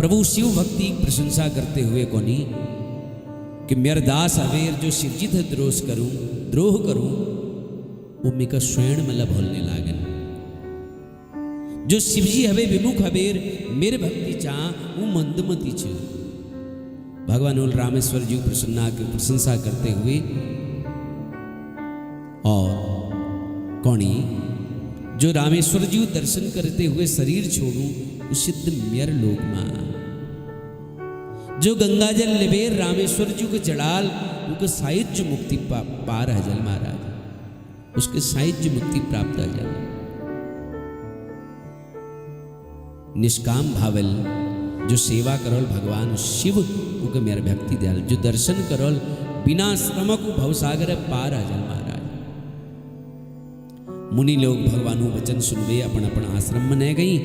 प्रभु शिव भक्ति की प्रशंसा करते हुए कोनी कि मेरे दास अवेर जो शिवजी थे द्रोह करूं वो मेका स्वयं मतलब भोलने लागन। जो शिवजी हवे विमुख हवेर मेरे भक्ति चाह वो मंदमती छ। भगवान उल रामेश्वर जी प्रशंसा करते हुए और कौनी जो रामेश्वर जी दर्शन करते हुए शरीर छोड़ू उस सिद्ध मेर लोक मां जो गंगा जल लिबेर रामेश्वर जी को जड़ाल उनके साहित्य मुक्ति पार हजल महाराज उसके साहित्य मुक्ति प्राप्त हजल निष्काम भावल जो सेवा करल भगवान शिव उनके मेरे भक्ति दयाल जो दर्शन करल बिना श्रम को भवसागर पार हजल महाराज। मुनि लोग भगवान वचन सुनवे अपन अपन आश्रम में न गई।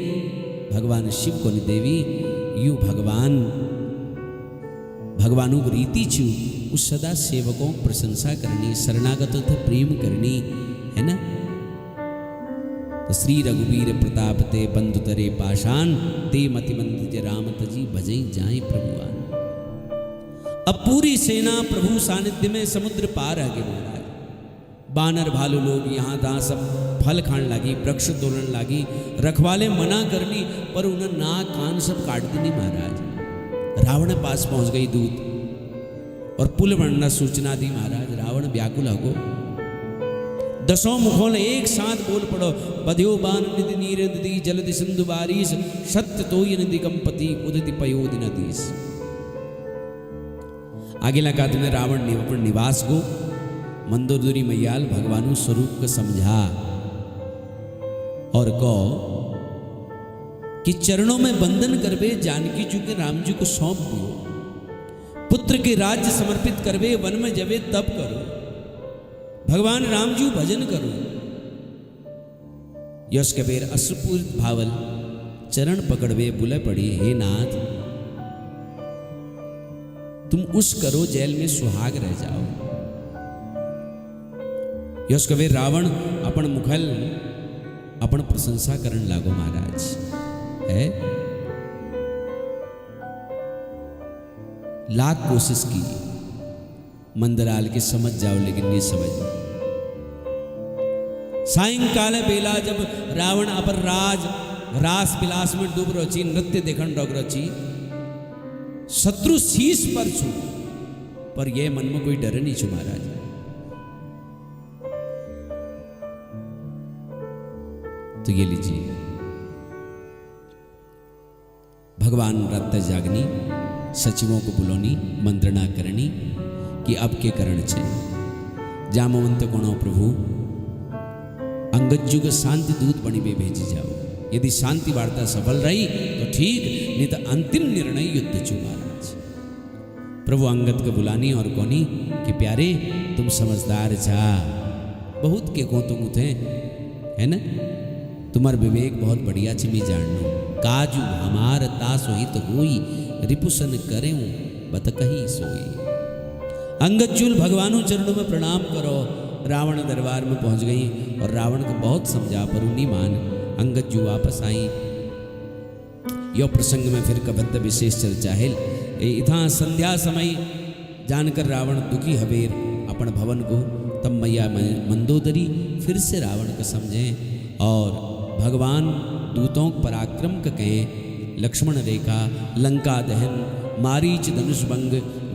भगवान शिव को देवी यू भगवान को रीति छू उस सदा सेवकों की प्रशंसा करनी शरणागत तो प्रेम करनी है ना। तो श्री रघुवीर प्रताप ते बंधु तरे पाषाण ते मति मंद राम तजी भजई जाए प्रभुआन। अब पूरी सेना प्रभु सानिध्य में समुद्र पार आगे महाराज। बानर भालू लोग यहाँ तहाँ सब फल खान लगी वृक्ष तोड़न लगी रखवाले मना करनी पर उन्हें नाक कान सब काट देनी महाराज। रावण पास पहुंच गई दूत और पुल बनना सूचना दी महाराज। रावण व्याकुल हो दसों मुखों ने एक साथ बोल पड़ो बध्यो बान निधि नीर नदी जलदि सिंधु बारिश सत्य तो नदी कंपति उदिति पयोधि नदीस। आगे लगा तुम्हें रावण ने अपन निवास को मंदोदरी मैयाल भगवानु स्वरूप को समझा और को कि चरणों में बंधन करवे जानकी जी के राम जी को सौंप दियो पुत्र के राज्य समर्पित करवे वन में जवे तब करो भगवान राम जी भजन करो। यश कबीर अश्रुपूरित भावल चरण पकड़वे बुले पड़ी हे नाथ तुम उस करो जेल में सुहाग रह जाओ। यश कबीर रावण अपन मुखल अपन प्रशंसा करन लागो महाराज है। लाख कोशिश की मंदराल के समझ जाओ लेकिन नहीं समझ। सायंकाल बेला जब रावण अपर रास विलास में डूब रची नृत्य देखन डग रची शत्रु शीश पर छू पर यह मन में कोई डर नहीं छू महाराज। तो ये लीजिए भगवान रत्त जागनी सचिवों को बुलोनी मंत्रणा करनी कि अब के करण छे जामवंत कोणो प्रभु अंगद जी को शांति दूत बनी में भेजी जाओ। यदि शांति वार्ता सफल रही तो ठीक नहीं तो अंतिम निर्णय युद्ध चु महाराज। प्रभु अंगद को बुलानी और कोनी कि प्यारे तुम समझदार जा बहुत के को तुम थे है ना तुम्हार विवेक बहुत बढ़िया छे मैं जानू काजू हमार तासो हित हुई रिपुसन करे बत कही सोई। अंगद चूल भगवानों चरणों में प्रणाम करो। रावण दरबार में पहुंच गई और रावण को बहुत समझा पर उन्हीं मान अंगद जी वापस आई। यो प्रसंग में फिर कबद्ध विशेष चर्चा है। इथा संध्या समय जानकर रावण दुखी हवेर अपन भवन को तब मैया मंदोदरी फिर से रावण को समझें और भगवान दूतों पराक्रम का कहें लक्ष्मण रेखा लंका दहन मारीच धनुष भंग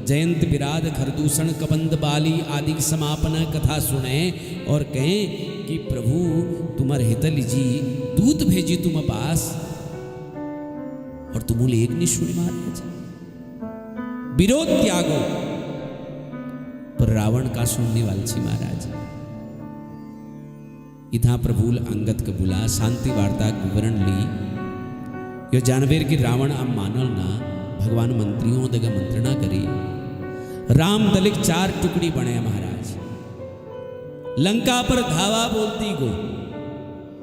जयंत विराध खरदूषण कबंद बाली आदि की समापन कथा सुने और कहें कि प्रभु तुम्हारे हितल जी दूत भेजी तुम पास और तुम एक निशुण महाराज विरोध त्यागो पर रावण का सुनने वाले छी महाराज। इधा प्रभुल अंगद के बुला शांति वार्ता विवरण ली यो जानवेर की रावण अब मानल ना भगवान मंत्रियों दगा मंत्रणा करी राम दलिक 4 टुकड़ी बने महाराज। लंका पर धावा बोलती गो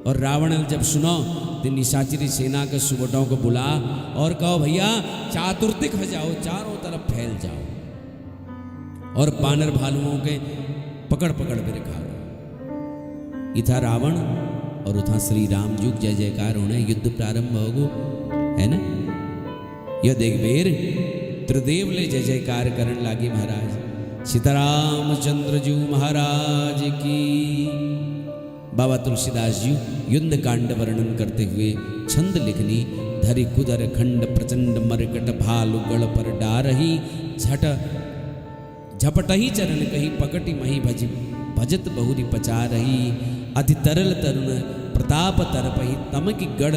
और रावण जब सुनो तो निशाचरी सेना के सुबटों को बुला और कहो भैया चातुर्दिक हो जाओ चारों तरफ फैल जाओ और बानर भालुओं के पकड़ पकड़ के रखाओ। इथा रावण और उथा श्री राम जुग जय जयकार होने युद्ध प्रारंभ होगो है ना। यह देखबेर त्रिदेव ले जय जयकार करण लागे महाराज। सीतारामचंद्र जी महाराज की। बाबा तुलसीदास जी युद्ध कांड वर्णन करते हुए छंद लिखनी। धरि कुदर खंड प्रचंड मरकट भालु गढ़ पर डारही झट झपटही चरण कही पकटी मही भजत बहुरी पचा रही। अति तरल तरुण प्रताप तरपही तमकी गढ़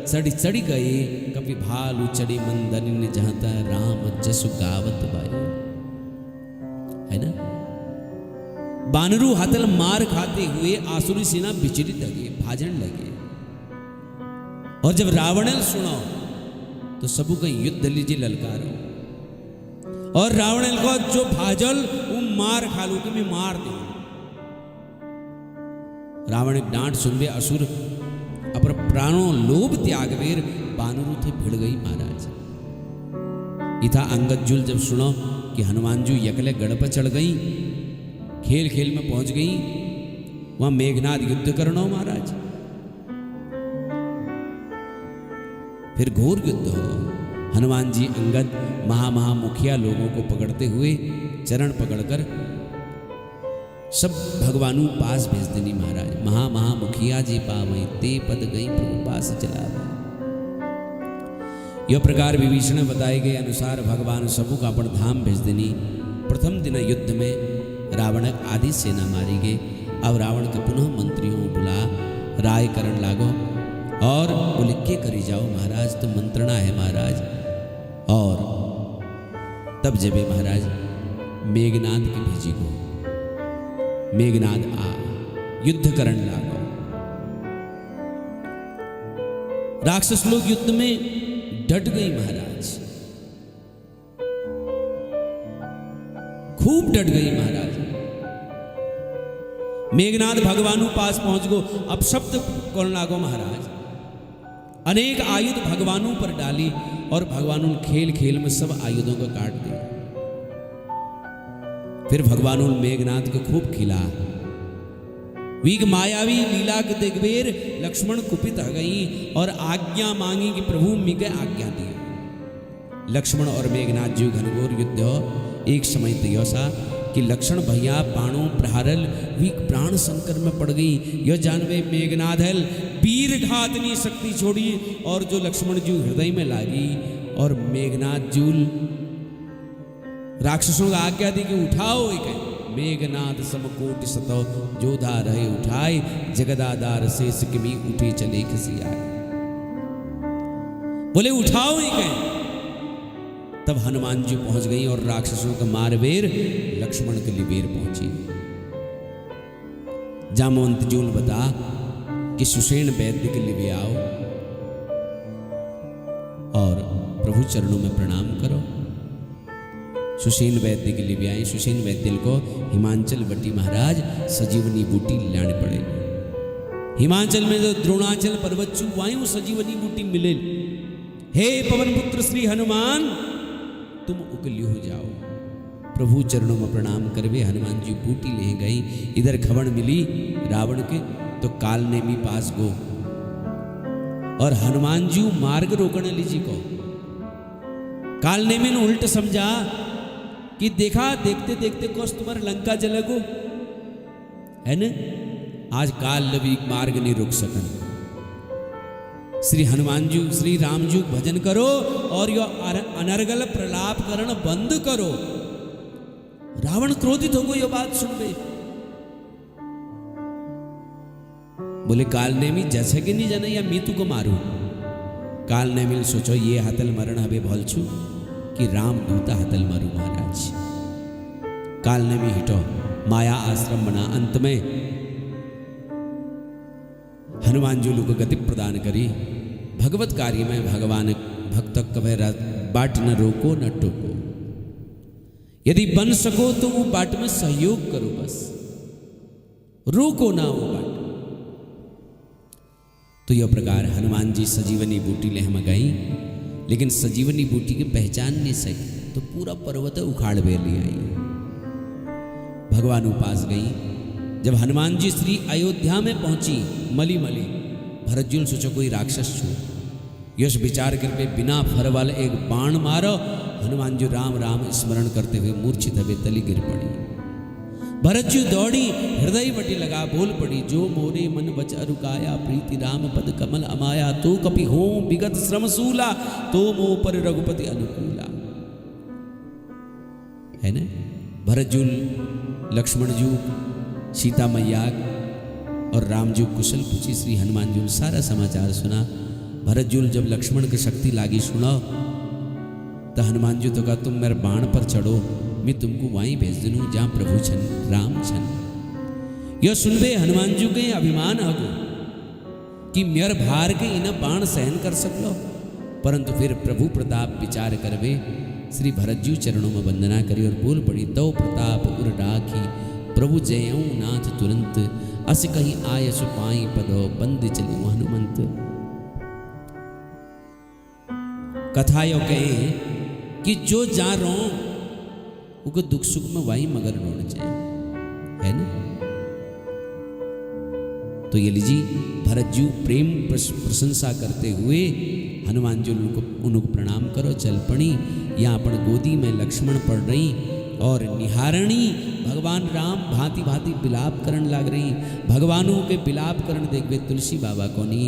चढ़ी चढ़ी गए कपि भालु चढ़ी मंदन जहाँ राम जसु गावत बाई। है ना। बानरू हाथल मार खाते हुए आसुरी सेना विचलित लगे भाजन लगे। और जब रावणल सुनो तो सबू का युद्ध लीजिए ललकारो। और रावणल को जो भाजल वो मार खालू के मैं मार दे। रावण डांट सुनबे असुर अपर प्राणों लोभ त्यागवेर बानरू थे भिड़ गई महाराज। इथा अंगद जुल जब सुनो कि हनुमान जी यकले गढ़ पर चढ़ गई खेल खेल में पहुंच गई वहां मेघनाद युद्ध करनो महाराज। फिर घोर युद्ध हो। हनुमान जी अंगद महा मुखिया लोगों को पकड़ते हुए चरण पकड़कर सब भगवानू पास भेज देनी महाराज। महा मुखिया जी पावई ते पद गई प्रभु पास चला। यह प्रकार विभीषण बताए गए अनुसार भगवान सबू का अपन धाम भेज देनी। प्रथम दिन युद्ध में रावण आदि सेना मारी गए। अब रावण के पुनः मंत्रियों बुला राय करण लागो और बोले के करी जाओ महाराज तो मंत्रणा है महाराज। और तब जबे महाराज मेघनाद के भेजी को मेघनाद आ युद्ध करण लागो। राक्षस लोग युद्ध में डट गई महाराज। खूब डट गई महाराज। मेघनाद भगवानू पास पहुंच गो। अब शब्द कौन लागो महाराज। अनेक आयुध भगवानों पर डाली और भगवानों खेल खेल में सब आयुधों को काट दिया। फिर भगवानों मेघनाद को खूब खिला। वीग मायावी लीला के देखबेर लक्ष्मण कुपित हो गई और आज्ञा मांगी कि प्रभु मिगे आज्ञा दिए। लक्ष्मण और मेघनाद जी घनघोर युद्ध हो। एक समय तो सा कि लक्ष्मण भैया बाणों प्रहारल वीक प्राण संकट में पड़ गई। यह जानवे मेघनाद हल वीर घातनी शक्ति छोड़ी और जो लक्ष्मण जी हृदय में लागी और मेघनाद जूल राक्षसों का आज्ञा दी कि उठाओ। एक मेघनाद समकोट सतो जोधा रहे उठाए जगदादार शेष किमी उठे चले खसी आए। बोले उठाओ एक। तब हनुमान जी पहुंच गई और राक्षसों का मारवेर लक्ष्मण के लिए बेर पहुंची। जामवंत जूल बता कि सुषेण वैद्य के लिए आओ और प्रभु चरणों में प्रणाम करो। सुषेण वैद्य के लिए आए। सुषेण वैद्य को हिमांचल बट्टी महाराज सजीवनी बूटी लाने पड़े। हिमाचल में जो द्रोणाचल पर्वत छू वायु सजीवनी बूटी मिले। हे पवन पुत्र श्री हनुमान तुम उकल्यू हो जाओ। प्रभु चरणों में प्रणाम करवे हनुमान जी बूटी ले गई। इधर खबर मिली रावण के तो काल नेमी पास गो और हनुमान जी मार्ग रोकने लीजी को। काल नेमी ने उल्ट समझा कि देखा देखते देखते कोस तुम्हारे लंका जलगो है न। आज काल लवी मार्ग नहीं रुक सकन। श्री हनुमान जी श्री राम जी भजन करो और यो अनर्गल प्रलाप करण बंद करो। रावण क्रोधित हो गई। यो बात सुन गए। बोले काल नेमी जैसे कि नहीं जाना या मीतू को मारू। काल नेमी सोचो ये हतल मरण हवे भोल छू कि राम दूता हतल मारू महाराज। काल नेमी हिटो माया आश्रम बना। अंत में हनुमान जी को गति प्रदान करी। भगवत कार्य में भगवान भक्त कभे बाट न रोको न टोको। यदि बन सको तो वो बाट में सहयोग करो बस रोको ना वो बाट। तो यह प्रकार हनुमान जी सजीवनी बूटी ले हम गई लेकिन सजीवनी बूटी की पहचान नहीं सकी तो पूरा पर्वत उखाड़ बेर ले आई। भगवान उपास गई। जब हनुमान जी श्री अयोध्या में पहुंची मली मली भरतजुल सोचो कोई राक्षस छू यश विचार करके बिना फर वाले एक बाण मारो। हनुमान जी राम राम स्मरण करते हुए मूर्छित हवे तली गिर पड़ी। भरत जी दौड़ी हृदय वटी लगा बोल पड़ी, जो मोरे मन बच अरुकाया प्रीति राम पद कमल अमाया, तो कपि हो विगत श्रम सूला, तो मोह पर रघुपति अनुकूला। है ना, भरत जू, लक्ष्मण जू, सीता मैया और राम जी कुशल पूछी। श्री हनुमान जी सारा समाचार सुना। भरत जी जब लक्ष्मण की शक्ति लागी सुनो तो हनुमान जी तो कहा तुम मेरे बाण पर चढ़ो, मैं तुमको वहीं भेज दूँ जहाँ प्रभु छन राम छन। यह सुनबे हनुमान जी के अभिमान हगो कि मेर भार के इन बाण सहन कर सकलो, परंतु फिर प्रभु प्रताप विचार करवे श्री भरत जी चरणों में वंदना करी और बोल पड़ी, तो प्रताप उर डाकी प्रभु जयऊ नाथ तुरंत, अस कहीं आय सुपाई पदो बंद चलियो हनुमंत। कथा यो कहे कि जो जा रो उनको दुख सुख में वही मगर रोना चाहिए, है ना। तो ये लीजिए भरत जी प्रेम प्रशंसा करते हुए हनुमान जी उनको प्रणाम करो चल पड़ी। यहाँ पर गोदी में लक्ष्मण पढ़ रही और निहारणी भगवान राम भांति भांति बिलाप करण लाग रही। भगवानों के बिलाप करण देखवे तुलसी बाबा कोनी,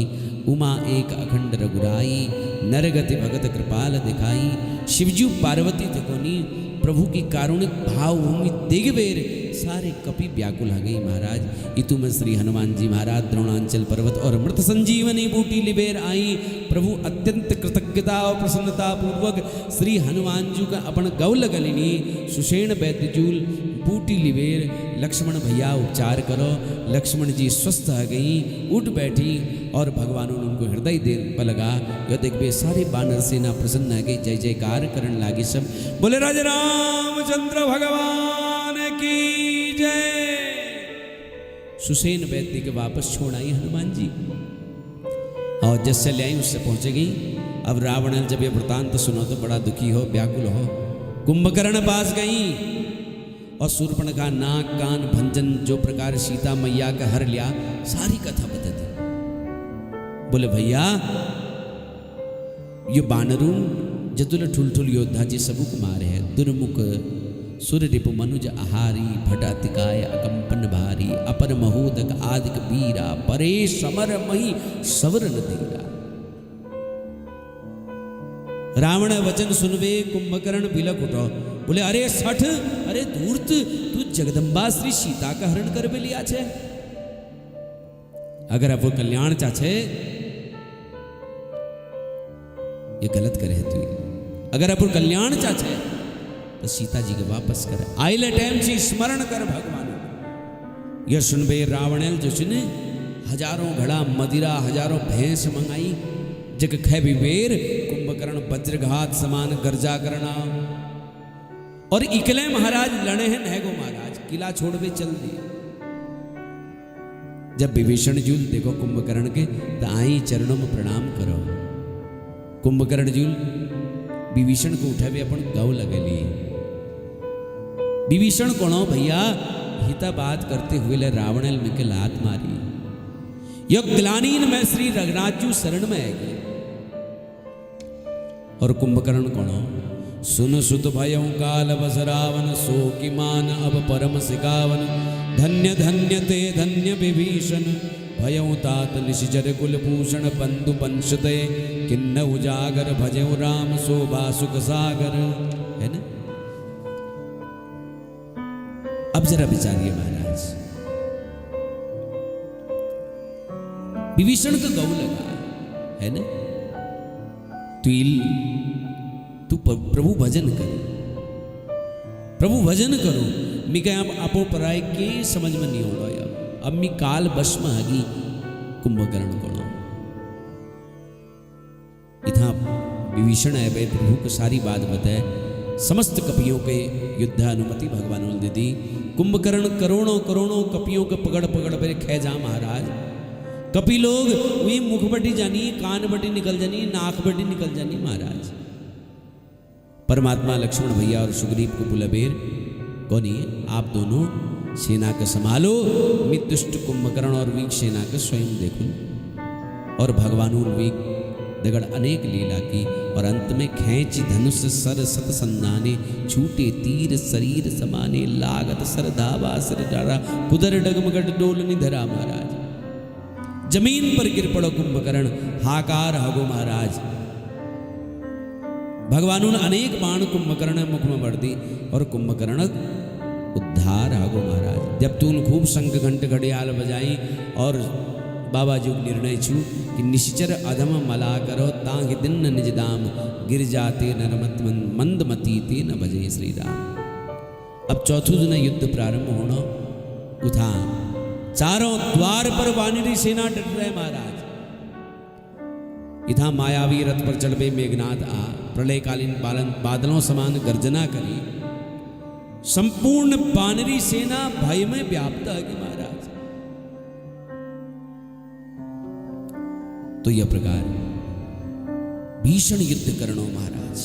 उमा एक अखंड रघुराई, नरगति भगत कृपाल दिखाई। शिवजू पार्वती थे कोनी, प्रभु की कारुणिक भाव भूमि दिगवेर सारे कपि व्याकुल आ गई महाराज। इतु में श्री हनुमान जी महाराज द्रोणांचल पर्वत और मृत संजीवनी बूटी लिबेर आई। प्रभु अत्यंत कृतज्ञता और प्रसन्नता पूर्वक श्री हनुमान जी का अपन गौल गलिनी सुषेण वैद्यजूल बूटी लिबेर लक्ष्मण भैया उपचार करो। लक्ष्मण जी स्वस्थ आ गई, उठ बैठी और भगवान ने उनको हृदय दे लगा। यह देखबे सारे बानर सेना प्रसन्न आ गई, जय जयकार करण लागे सब। बोले राजा रामचंद्र भगवान की जय। सुसेन वैद्य के वापस छोड़ आई हनुमान जी और जैसे ले आई उससे पहुंच गई। अब रावण जब ये वृतांत सुनो तो बड़ा दुखी हो व्याकुल हो, कुंभकर्ण पास गई और शूर्पणखा नाक कान भंजन जो प्रकार सीता मैया का हर लिया सारी कथा बता दी। बोले भैया ये बानरू जतुल ठुल ठुल योद्धा जी सबू को मारे है, दुर्मुख सुर रिपु मनुज आहारी, भटातिकाय अकंपन भारी, अपर महोदक आदिक बीरा, परे समर मही सवर न धीरा। रावण वचन सुनवे कुंभकर्ण बिलक उठो। बोले अरे सठ, अरे धूर्त, तू जगदम्बा श्री सीता का हरण कर भी लिया छे। अगर अब वो कल्याण चाहे ये गलत करे तू, अगर अब वो कल्याण चाहे तो सीता जी के वापस कर आइले टाइम से स्मरण कर भगवान। यह सुनबे रावणेल जो सुने हजारों घड़ा मदिरा हजारों भैंस मंगाई, जग खे विवेर कुंभकर्ण वज्रघात समान गर्जा करना। और इकले महाराज लड़े हैं नहगो महाराज, किला छोड़ के चल दिए। जब विभीषण जूल देखो कुंभकर्ण के तो आई चरणों में प्रणाम करो। कुंभकर्ण जूल विभीषण को उठावे अपन गौ लगे लिए। विभीषण कौनो भैया हिता बात करते हुए ले रावणल में के लात मारी। यह ग्लानीन में श्री रघुनाथ जी शरण में आएगी। और कुंभकर्ण कौनो सुन सुत भयं काल बस रावण, सो कि मान अब परम सिकावन। धन्य धन्य ते धन्य विभीषण, भयं तात निशिचर कुलभूषण। बंधु पंचते किन्न उजागर, भजौ राम शोभा सुख सागर। है ना। अब जरा विचारिए महाराज, विभीषण का गौ लगा है ना, तू प्रभु भजन कर, प्रभु भजन करो। मी क्या आपो पराय के समझ में नहीं हो रहा। अब मी काल बस में आगी कुंभकर्ण को इतना विभीषण है भाई प्रभु को सारी बात बताए। समस्त कपियों के युद्ध अनुमति भगवान ने दे दी। कुंभकर्ण करोड़ों करोड़ों कपियों के पकड़ पकड़ पे खे जा महाराज। कपि लोग वही मुख बटी जानी, कान बटी निकल जानी, नाक बटी निकल जानी महाराज। परमात्मा लक्ष्मण भैया और सुग्रीव को बुलबेर कौन है, आप दोनों सेना के संभालो, मैं दुष्ट कुंभकर्ण और वीक सेना के स्वयं देखूं। और भगवान वीक रगड़ अनेक लीला की और अंत में खींच धनुष सर सत संधाने, छूटे तीर शरीर समाने, लागत सर धावा सर डारा, कुदर डगमगट डोल निधरा महाराज। जमीन पर गिर पड़ो कुंभकर्ण, हाकार हगो महाराज। भगवानों ने अनेक बाण कुंभकर्ण मुख में बढ़ दी और कुंभकर्ण उद्धार हगो महाराज। जब तून खूब शंख घंट घड़ियाल बजाई और बाबा जी निर्णय छू कि निश्चर अधम मला करो, तांग दिन निज दाम, गिर जाते नरमत मंदमती ते न भजे श्री राम। अब चौथो दिन युद्ध प्रारंभ होना उठा, चारों द्वार पर वानरी सेना डट रहे महाराज। इथा मायावी रथ पर चढ़े मेघनाथ आ, प्रलयकालीन बादलों समान गर्जना करी, संपूर्ण वानरी सेना भय में व्याप्त है महाराज। तो यह प्रकार भीषण युद्ध करणो महाराज।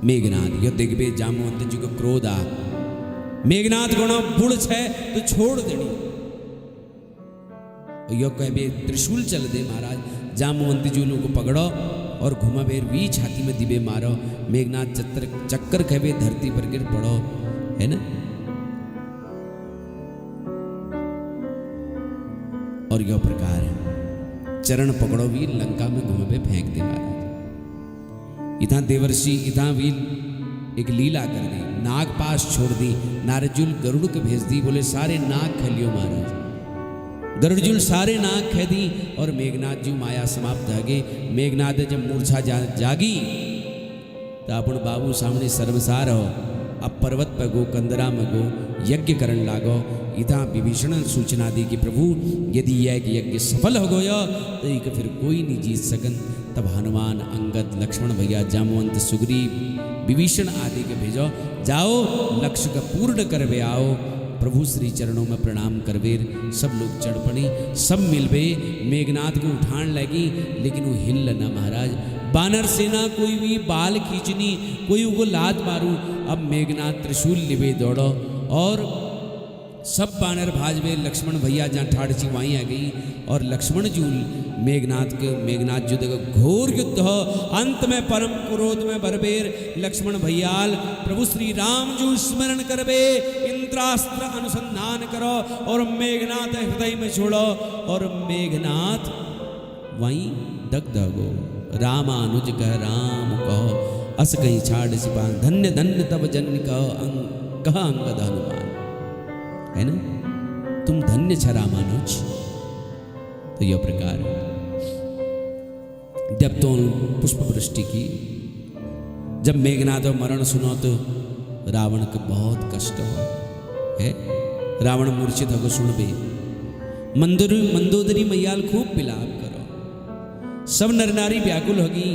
मेघनाथ यह दिग्बे जामवंत जी को क्रोध आ, मेघनाथ गुणा बुढ़ छे तो छोड़ देनी। यो कहबे त्रिशूल चल दे महाराज, जामवंती जी को पकड़ो और घुमाबेर वी छाती में दिबे मारो। मेघनाथ चक्कर कहबे धरती पर गिर पड़ो, है ना। और यो प्रकार चरण पकड़ो वीर लंका में घुमाबे फेंक दे महाराज। इथा देवर्षि इथा वीर एक लीला कर दी, नाग पास छोड़ दी, नारजुल गरुड़ के भेज दी, बोले सारे नाग खलियो महाराज। गरुड़जुल सारे नाग कह दी और मेघनाथ जी माया समाप्त हो गए। मेघनाथ जब मूर्छा जागी तो अपन बाबू सामने सर्वसार हो, अब पर्वत पर गो, कंदरा में गो, यज्ञ करण लागो। इतना विभीषण सूचना दी कि प्रभु यदि यह यज्ञ सफल हो गया तो एक फिर कोई नहीं जीत सकन। तब हनुमान, अंगद, लक्ष्मण भैया, जामवंत, सुग्रीव, विभीषण आदि के भेजो, जाओ लक्ष्य का पूर्ण करवे आओ। प्रभु श्री चरणों में प्रणाम करवे। सब लोग चढ़ पड़ी, सब मिलबे मेघनाथ को उठान लगी, लेकिन वो हिल न महाराज। बानर सेना कोई भी बाल खींचनी, कोई वो लात मारू। अब मेघनाथ त्रिशूल लिबे दौड़ो और सब बानर भाजबे। लक्ष्मण भैया जहाँ ठाड़ची वहीं आ गई और लक्ष्मण जी मेघनाथ युद्ध का घोर युद्ध हो। अंत में परम क्रोध में भरबेर लक्ष्मण भैयाल प्रभु श्री राम जी स्मरण करबे, इंद्रास्त्र अनुसंधान करो और मेघनाथ हृदय में छोड़ो। और मेघनाथ वहीं दग्ध हो। रामानुज कह राम कहो, अस कहीं छाड़ सिपान, धन्य धन्य तब जन कहो, कह अंगद हनुमान। है ना, तुम धन्य छ रामानुज। तो यह प्रकार जब तो पुष्प वृष्टि की, जब मेघनाथ मरण सुनो तो रावण को बहुत कष्ट हो है। रावण मूर्छित हो सुनबे, मंदोदरी मैयाल खूब विलाप करो। सब नर नारी व्याकुल होगी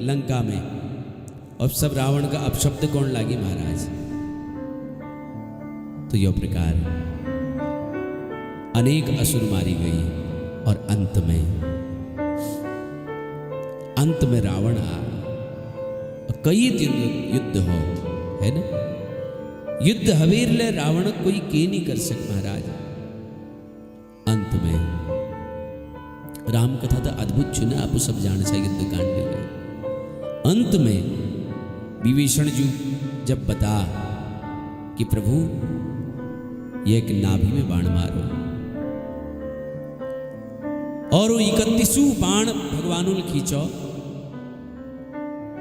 लंका में और सब रावण का अपशब्द कौन लागी महाराज। तो यह प्रकार अनेक असुर मारी गई और अंत में रावण आ, कई दिन युद्ध हो है ना। युद्ध हवेर ले रावण कोई के नहीं कर सक महाराज। अंत में राम कथा तो अद्भुत चुना, आप सब जान सा युद्ध कांड में। अंत में विभीषण जी जब बता कि प्रभु ये एक नाभि में बाण मारो और वो 31 बाण भगवानों ने खींचो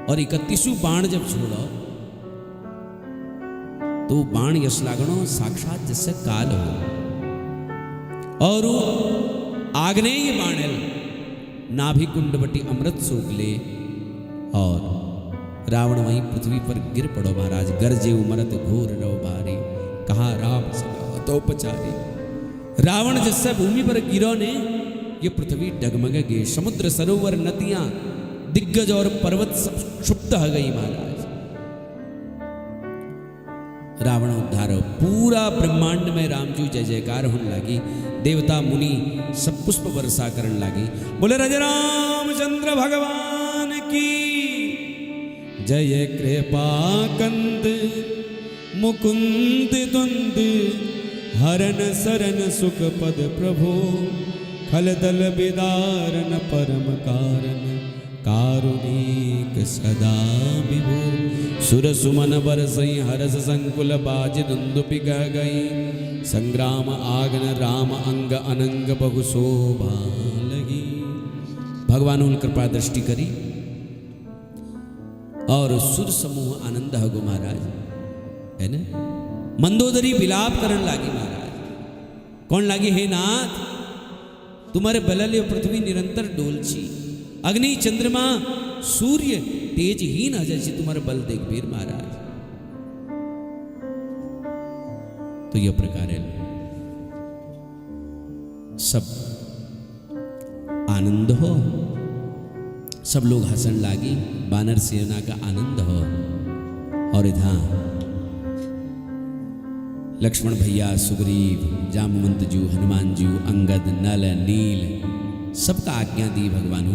और 31 बाण जब छोड़ो तो बाण यश लागणो साक्षात जैसे काल हो। और वो आग्नेय बाणल नाभि कुंडवटी अमृत सूख ले और रावण वहीं पृथ्वी पर गिर पड़ो महाराज। गरजे उमरत घोर रव भारी, कहा राम तो पचारी। रावण जैसे भूमि पर गिरो ने ये पृथ्वी डगमगे, समुद्र सरोवर नदियां दिग्गज और पर्वत सब क्षुब्ध हो गई महाराज। रावण उद्धार, पूरा ब्रह्मांड में रामजू जय जयकार होने लगी। देवता मुनि सब पुष्प वर्षा करने लगी। बोले राजा रामचंद्र भगवान की जय। कृपा कंद मुकुंद द्वंद हरन सरन सुख पद प्रभु, खल दल बिदारन परम कारण, कारुणिक सदा विभो। सुर सुमन बरसई हरस संकुल बाज दुंदुपि गह गई। संग्राम आगन राम अंग अनंग बहु शोभा लगी। भगवान उन कृपा दृष्टि करी और सुर समूह आनंद हगो महाराज है ना। मंदोदरी विलाप करन लागी महाराज। कौन लागी? हे नाथ तुम्हारे बलले पृथ्वी निरंतर डोलची। अग्नि चंद्रमा सूर्य तेजहीन अजय तुम्हारे बल देख वीर महाराज। तो यह प्रकार है सब आनंद हो। सब लोग हंसन लागी। बानर सेना का आनंद हो। और इधर लक्ष्मण भैया, सुग्रीव, जामवंत जू, हनुमान जू, अंगद, नल, नील सबका आज्ञा दी भगवान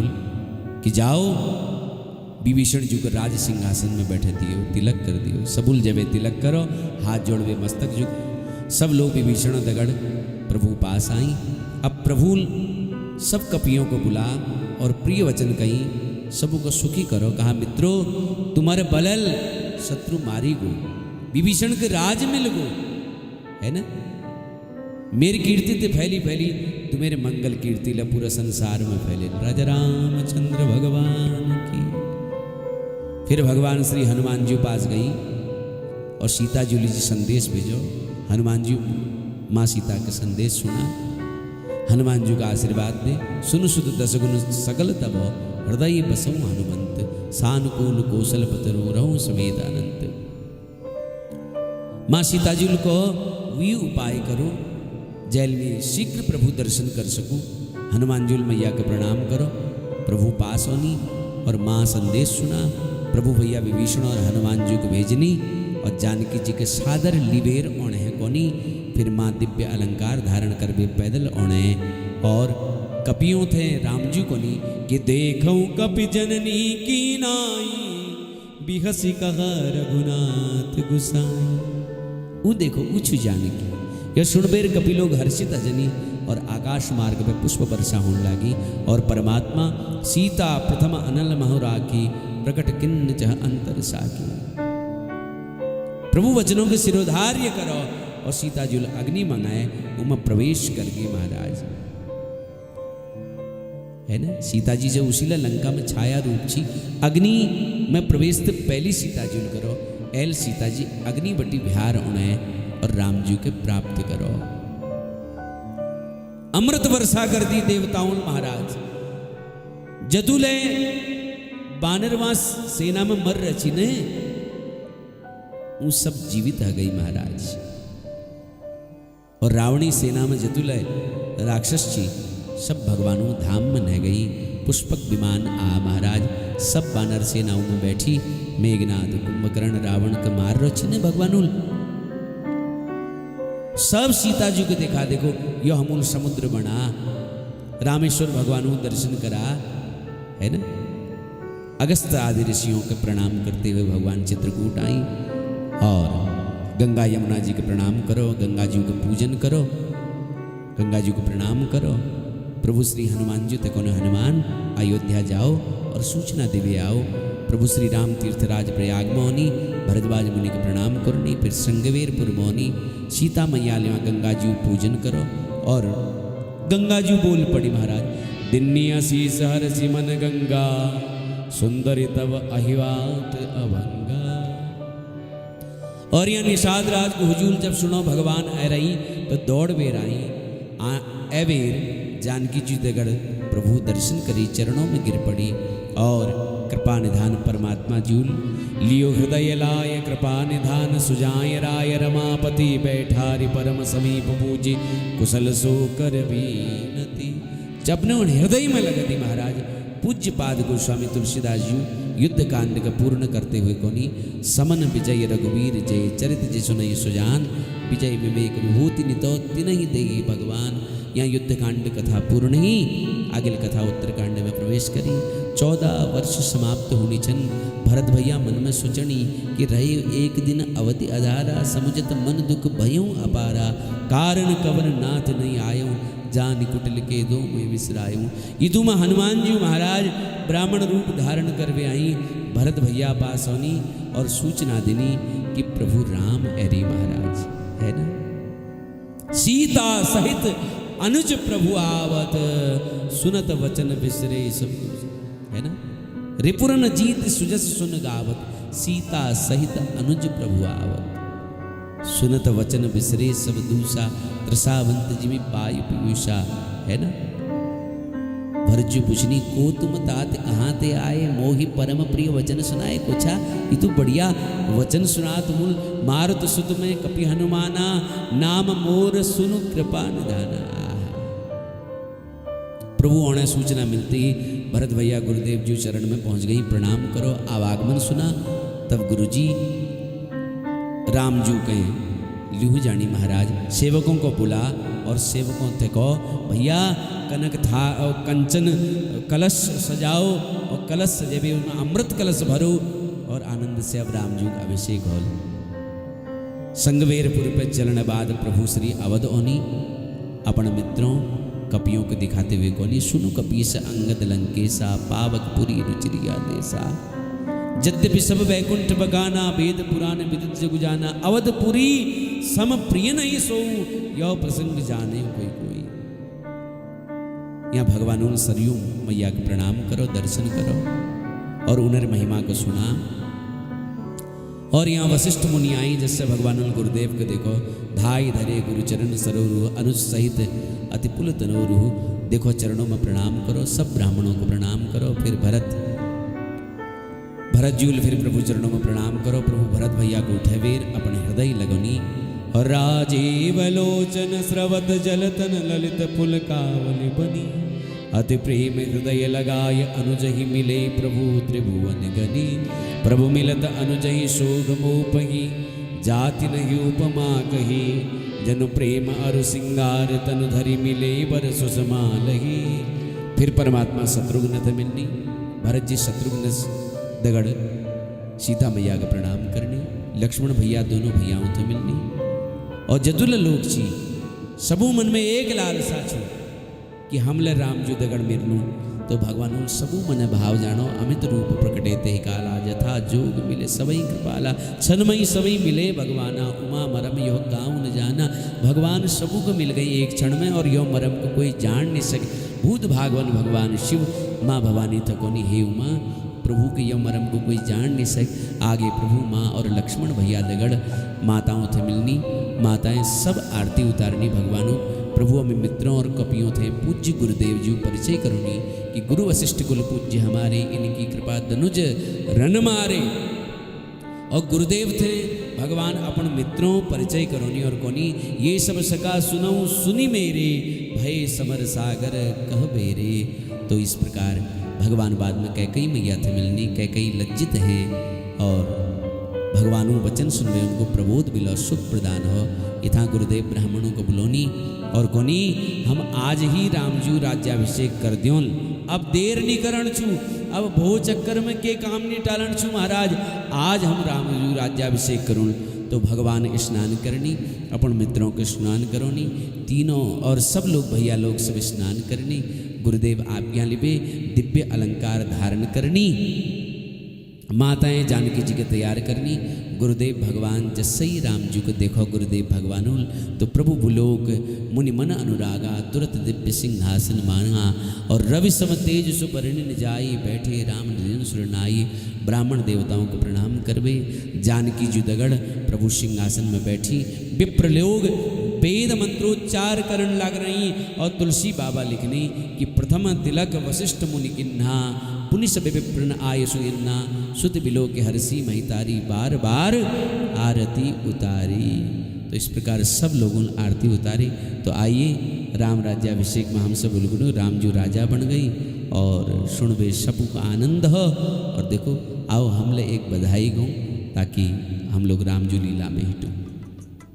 कि जाओ विभीषण जी को राज सिंहासन में बैठे दियो, तिलक कर दियो। सबुल जबे तिलक करो, हाथ जोड़वे मस्तक झुक। सब लोग विभीषण दगड़ प्रभु पास आई। अब प्रभु सब कपियों को बुला और प्रिय वचन कही, सबों को सुखी करो। कहा मित्रों तुम्हारे बलल शत्रु मारी गो, विभीषण के राज मिल गो है ना। मेरी कीर्ति ते फैली फैली, तुम्हारे मंगल कीर्ति ला पूरा संसार में फैले। राजा रामचंद्र भगवान की। फिर भगवान श्री हनुमान जी पास गई और सीता जी जी संदेश भेजो। हनुमान जी माँ सीता का संदेश सुना। हनुमान जी का आशीर्वाद दे। सुन सुध दस गुण सकल तब हृदय बसौ हनुमंत। सानुकूल कौशल पतरो रहूं समेत अनंत। माँ सीता जी को वी उपाय करो जैल में शीघ्र प्रभु दर्शन कर सकूं। हनुमान जी मैया का प्रणाम करो। प्रभु पास होनी और माँ संदेश सुना। प्रभु भैया विभीषण और हनुमान जी को भेजनी और जानकी जी के सादर लिबेर ओणे कोनी। फिर माँ दिव्य अलंकार धारण कर वे पैदल ओणे और कपियों थे राम जी को नी कि देखो कपि जननी की नाई बिहसी कहा रघुनाथ गुसाई। वो देखो उछ जानकी यह सुनबेर कपि लोग हर्षित हजनी और आकाश मार्ग में पुष्प वर्षा होने लगी। और परमात्मा सीता प्रथम अनल महो राखी प्रकट किन्न चह अंतर साकी। प्रभु वचनों के सिरोधार्य करो और सीता जी अग्नि मंगाए उमा प्रवेश कर गई महाराज है ना। सीता जी जो उसीला लंका में छाया रूप छी अग्नि में प्रवेश तो पहली सीता जी करो। एल सीता जी अग्नि बटी बिहार उणे और राम जी के प्राप्त करो। अमृत वर्षा कर दी देवताओं महाराज। जदुले बानरवास सेना में मर रची ने वो सब जीवित आ गई महाराज। और रावणी सेना में जदुले राक्षस जी सब भगवानों धाम में न गई। पुष्पक विमान आ महाराज। सब बानर सेनाओं में बैठी। मेघनाद कुंभकर्ण रावण के मार रची ने भगवानों। सब सीता जी को देखा। देखो यो हमूल समुद्र बना। रामेश्वर भगवानों दर्शन करा है ना। अगस्त आदि ऋषियों के प्रणाम करते हुए भगवान चित्रकूट आई। और गंगा यमुना जी के प्रणाम करो। गंगा जी को पूजन करो। गंगा जी को प्रणाम करो। प्रभु श्री हनुमान जी तक हनुमान अयोध्या जाओ और सूचना देवे आओ। प्रभु श्री राम तीर्थराज प्रयाग मोहनी भरद्वाज मुनि के प्रणाम करनी। फिर संगवेरपुर मोहनी सीता मैया ले गंगा जी पूजन करो। और गंगा जी बोल पड़ी महाराज। दिन्नी असीस हर सिमन गंगा सुंदरी तव अहिवात अभंगा। और यह निषाद राज को हुजूर जब सुनो भगवान आ रही तो दौड़ बेर आई। एवेर जानकी जी दगड़ प्रभु दर्शन करी चरणों में गिर पड़ी। और कृपा निधान परमात्मा जूल लियो हृदय लाय कृपा निधान सुजाय राय रमापति बैठारी परम समीप पूजी कुशल सो कर बीनती। जब ने उन हृदय में लगती महाराज पूज्य पाद गोस्वामी तुलसीदास जी युद्ध कांड का पूर्ण करते हुए कोनी समन विजय रघुवीर जय चरित जय सुनई सुजान विजय विवेक विभूति नितो तिनहि देहि भगवान। यहाँ युद्ध कांड कथा पूर्ण ही। आगे कथा उत्तर कांड में प्रवेश करी। 14 वर्ष समाप्त होनी छन। भरत भैया मन में सोचनी कि रहे एक दिन अवधि अधारा, समुझत मन दुख भयों अपारा, कारण कवर नाथ नहीं आयो, जान कुटिल के दो मैं विसरायूं। इदु में हनुमान जी महाराज ब्राह्मण रूप धारण करवे आई। भरत भैया पास होनी और सूचना देनी कि प्रभु राम एरे महाराज है ना, सीता सहित अनुज प्रभु आवत, सुनत वचन बिसरे सब है ना, रिपुरन जीत सुजस सुन गावत, सीता सहित अनुज प्रभु आवत, सुनत वचन बिसरे सब दूसा, त्रसावंत जिमि पायु पीयूषा है ना। भरजू पूछनी को तुम तात कहाँ ते आए, मोहि परम प्रिय वचन सुनाए कोछा। ये तो बढ़िया वचन सुनात मूल, मारुत सुत में कपि हनुमाना, नाम मोर सुनु कृपा निधाना। प्रभु उन्हें सूचना मिलती भरत भैया गुरुदेव जी चरण में पहुंच गई, प्रणाम करो। आवागमन सुना तब गुरुजी रामजू कहें लिहू जानी महाराज, सेवकों को बुला और सेवकों से कहो भैया कनक था और कंचन कलश सजाओ और कलश सजेबे उनमें अमृत कलश भरो और आनंद से अब रामजू का अभिषेक हो। संगवेरपुर पे चलने बाद प्रभु श्री अवध ओनी अपन मित्रों कपियों को दिखाते हुए कोनी, सुनु कपीस अंगद लंकेसा, पावक पुरी रुचिरिया देसा, यद्यपि सब वैकुंठ बगाना, वेद पुराण विदित जगु जाना, अवधपुरी सम प्रिय नहीं सो, यह प्रसंग जाने कोई कोई। यहाँ भगवान उन सरयू मैया को प्रणाम करो, दर्शन करो और उनर महिमा को सुना। और यहाँ वशिष्ठ मुनि आई, जिससे भगवान उन गुरुदेव को देखो, धाई धरे गुरुचरण सरोरु, अनुज सहित अति पुल तनोरु, देखो चरणों में प्रणाम करो, सब ब्राह्मणों को प्रणाम करो। फिर भरत जूल फिर प्रभु चरणों में प्रणाम करो। प्रभु भरत भैया को उठे वीर अपने हृदय लगनी, और राजीव लोचन स्रवत जलतन ललित पुल कावली बनी, अति प्रेम हृदय लगाय अनुज ही मिले प्रभु त्रिभुवन गनी, प्रभु मिलत अनुज ही शोग मोपही, जाति नहीं उपमा कही, जनु प्रेम अरु सिंगार तनु धरि मिले बर सुषमा लही। फिर परमात्मा शत्रुघ्न थे मिलनी, भरत जी शत्रुघ्न दगड़ सीता मैया का प्रणाम करनी, लक्ष्मण भैया दोनों भैयाओं थे मिलनी, और जदुल लोक छी सबू मन में एक लालसा छू कि हमले राम जो दगड़ मिलूं। तो भगवान सबू मन भाव जानो, अमित रूप प्रकटेते ही काला, जथा जोग मिले सबई कृपाला, छनमई सबई मिले भगवाना, उमा मरम यो गाँव न जाना। भगवान सबू को मिल गई एक क्षण में, और यो मरम को कोई जान नहीं सके। भूत भागवन भगवान शिव, माँ भवानी थकोनी हे उमा, प्रभु के यम मरम को कोई जान नहीं सके। आगे प्रभु माँ और लक्ष्मण भैया दगड़ माताओं थे मिलनी, माताएं सब आरती उतारनी भगवानों। प्रभु में मित्रों और कपियों थे पूज्य गुरुदेव जी परिचय करूनी कि गुरु वशिष्ठ कुल पूज्य हमारे, इनकी कृपा दनुज रन मारे। और गुरुदेव थे भगवान अपन मित्रों परिचय करोनी और कोनी, ये सब सका सुनो सुनी मेरे, भय समर सागर कह बेरे। तो इस प्रकार भगवान बाद में कैकई मैया थे मिलनी, कैकई लज्जित हैं और भगवान वचन सुन में उनको प्रबोध मिलो, सुख प्रदान हो। इतना गुरुदेव ब्राह्मणों को बुलोनी और कोनी हम आज ही रामजू राज्याभिषेक कर द्यों, अब देर नहीं करण छू, अब भो चक्कर में के काम नहीं टालन छू महाराज, आज हम रामजू राज्याभिषेक करूँ। तो भगवान स्नान करनी, अपन मित्रों के स्नान करोनी, तीनों और सब लोग भैया लोग सब स्नान करनी, गुरुदेव आज्ञा लिबे, दिव्य अलंकार धारण करनी, माताएं जानकी जी के तैयार करनी। गुरुदेव भगवान जसई राम जी को देखो, गुरुदेव भगवान तो प्रभु भूलोक मुनि मन अनुरागा, तुरत दिव्य सिंहासन माना, और रवि सम तेज सुपर्णिन जाई, बैठे राम निरन सुरनाई। ब्राह्मण देवताओं को प्रणाम करवे, जानकी जी दगड़ प्रभु सिंहासन में बैठी, विप्रलोग वेद मंत्रोच्चार करन लग रही, और तुलसी बाबा लिखनी कि प्रथम तिलक वशिष्ठ मुनि किन्हा, पुनि सब विप्रन आय सुइन्ना, सुत बिलो के हरसी महितारी, बार बार आरती उतारी। तो इस प्रकार सब लोगों ने आरती उतारी। तो आइए राम राज्याभिषेक में हम सब उलगुनु रामजू राजा बन गई और सुनबे सबू का आनंद हो। और देखो आओ हमले एक बधाई गाऊं ताकि हम लोग रामजू लीला में हिटूं।